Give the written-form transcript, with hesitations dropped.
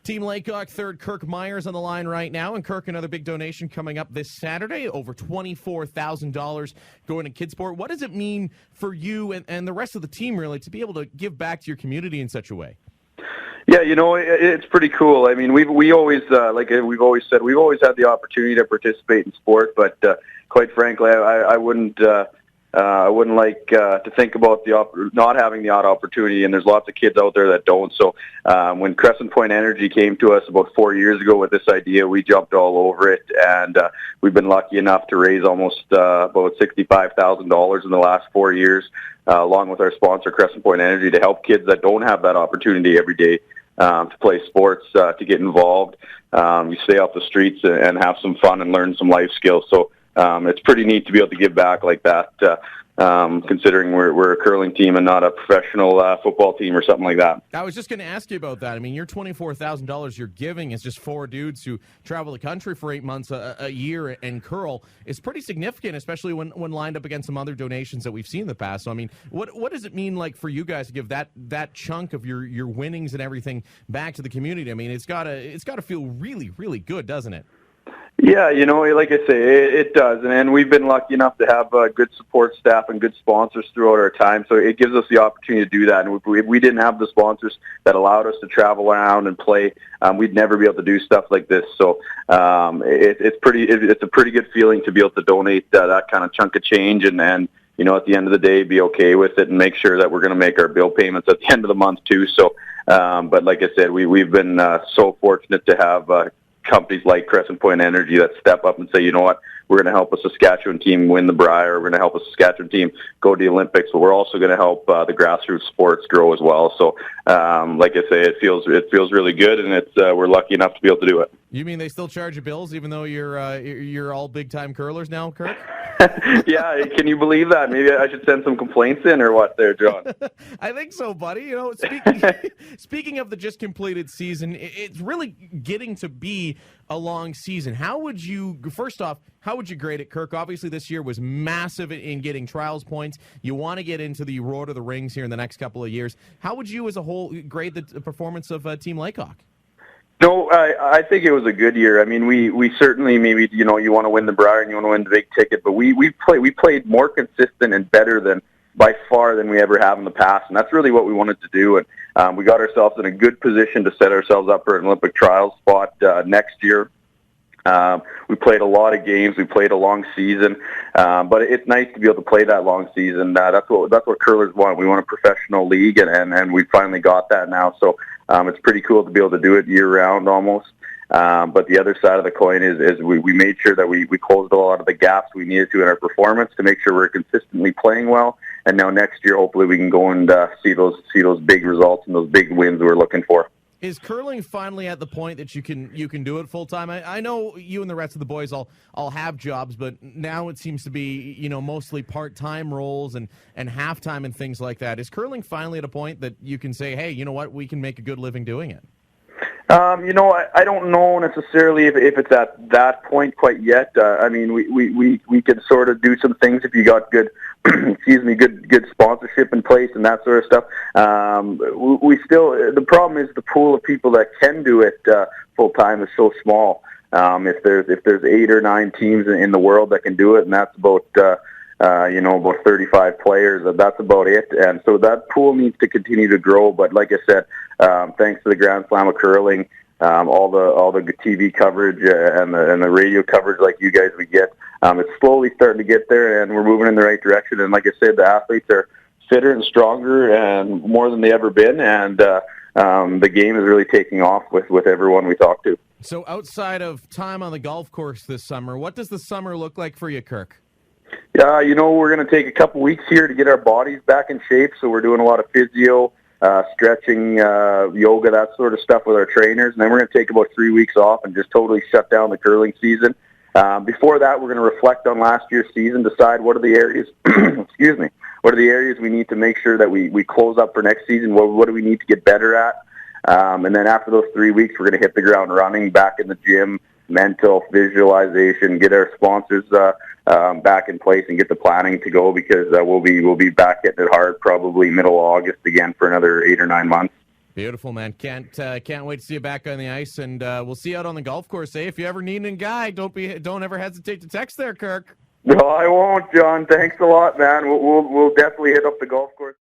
Team Laycock third Kirk Myers on the line right now, and Kirk, another big donation coming up this Saturday, over $24,000 going to KidSport. What does it mean for you and the rest of the team, really, to be able to give back to your community in such a way? Yeah, it's pretty cool. I mean, we always, like we've always said, we've always had the opportunity to participate in sport, but quite frankly, I wouldn't like to think about not having the odd opportunity, and there's lots of kids out there that don't. So when Crescent Point Energy came to us about 4 years ago with this idea, we jumped all over it, and we've been lucky enough to raise almost about $65,000 in the last 4 years, along with our sponsor, Crescent Point Energy, to help kids that don't have that opportunity every day to play sports, to get involved. You stay off the streets and have some fun and learn some life skills. So it's pretty neat to be able to give back like that, considering we're a curling team and not a professional football team or something like that. I was just going to ask you about that. I mean, your $24,000 you're giving is just four dudes who travel the country for 8 months a year and curl. Is pretty significant, especially when lined up against some other donations that we've seen in the past. So, I mean, what does it mean like for you guys to give that chunk of your winnings and everything back to the community? I mean, it's gotta feel really, really good, doesn't it? Yeah, like I say, it does. And we've been lucky enough to have good support staff and good sponsors throughout our time. So it gives us the opportunity to do that. And if we didn't have the sponsors that allowed us to travel around and play, we'd never be able to do stuff like this. So it's a pretty good feeling to be able to donate that kind of chunk of change and at the end of the day, be okay with it and make sure that we're going to make our bill payments at the end of the month too. So, but like I said, we've been so fortunate to have companies like Crescent Point Energy that step up and say, you know what, we're going to help a Saskatchewan team win the Brier. We're going to help a Saskatchewan team go to the Olympics, but we're also going to help the grassroots sports grow as well. So, like I say, it feels really good, and we're lucky enough to be able to do it. You mean they still charge you bills even though you're all big time curlers now, Kirk? Yeah, can you believe that? Maybe I should send some complaints in or what there, John? I think so, buddy. Speaking of the just completed season, it's really getting to be a long season. How would you grade it, Kirk? Obviously, this year was massive in getting trials points. You want to get into the Lord of the Rings here in the next couple of years. How would you as a whole grade the performance of Team Laycock? No, I think it was a good year. I mean, we certainly maybe you want to win the Brier and you want to win the big ticket, but we played more consistent and better by far than we ever have in the past, and that's really what we wanted to do. And we got ourselves in a good position to set ourselves up for an Olympic trials spot next year. We played a lot of games. We played a long season, but it's nice to be able to play that long season. That's what curlers want. We want a professional league, and we finally got that now. So it's pretty cool to be able to do it year round almost. But the other side of the coin is we made sure that we closed a lot of the gaps we needed to in our performance to make sure we're consistently playing well. And now next year, hopefully, we can go and see those big results and those big wins we're looking for. Is curling finally at the point that you can do it full time? I know you and the rest of the boys all have jobs, but now it seems to be mostly part-time roles and halftime and things like that. Is curling finally at a point that you can say, hey, you know what, we can make a good living doing it? I don't know necessarily if it's at that point quite yet. I mean, we could sort of do some things if you got good, good sponsorship in place and that sort of stuff. We still, the problem is the pool of people that can do it full time is so small. If there's 8 or 9 teams in the world that can do it, and that's about 35 players, that's about it. And so that pool needs to continue to grow. But like I said, thanks to the Grand Slam of curling, all the TV coverage and the radio coverage like you guys would get, it's slowly starting to get there, and we're moving in the right direction. And like I said, the athletes are fitter and stronger and more than they ever been, and the game is really taking off with everyone we talk to. So outside of time on the golf course this summer, what does the summer look like for you, Kirk? Yeah, we're going to take a couple weeks here to get our bodies back in shape, so we're doing a lot of physio, stretching, yoga, that sort of stuff with our trainers, and then we're going to take about 3 weeks off and just totally shut down the curling season. Before that, we're going to reflect on last year's season, decide what are the areas, what are the areas we need to make sure that we close up for next season, what do we need to get better at, and then after those 3 weeks, we're going to hit the ground running, back in the gym, mental, visualization, get our sponsors back in place and get the planning to go, because we'll be back hitting it hard probably middle of August again for another 8 or 9 months. Beautiful, man. Can't wait to see you back on the ice, and we'll see you out on the golf course. If you ever need a guy, don't ever hesitate to text there, Kirk. No, I won't, John. Thanks a lot, man. We'll definitely hit up the golf course.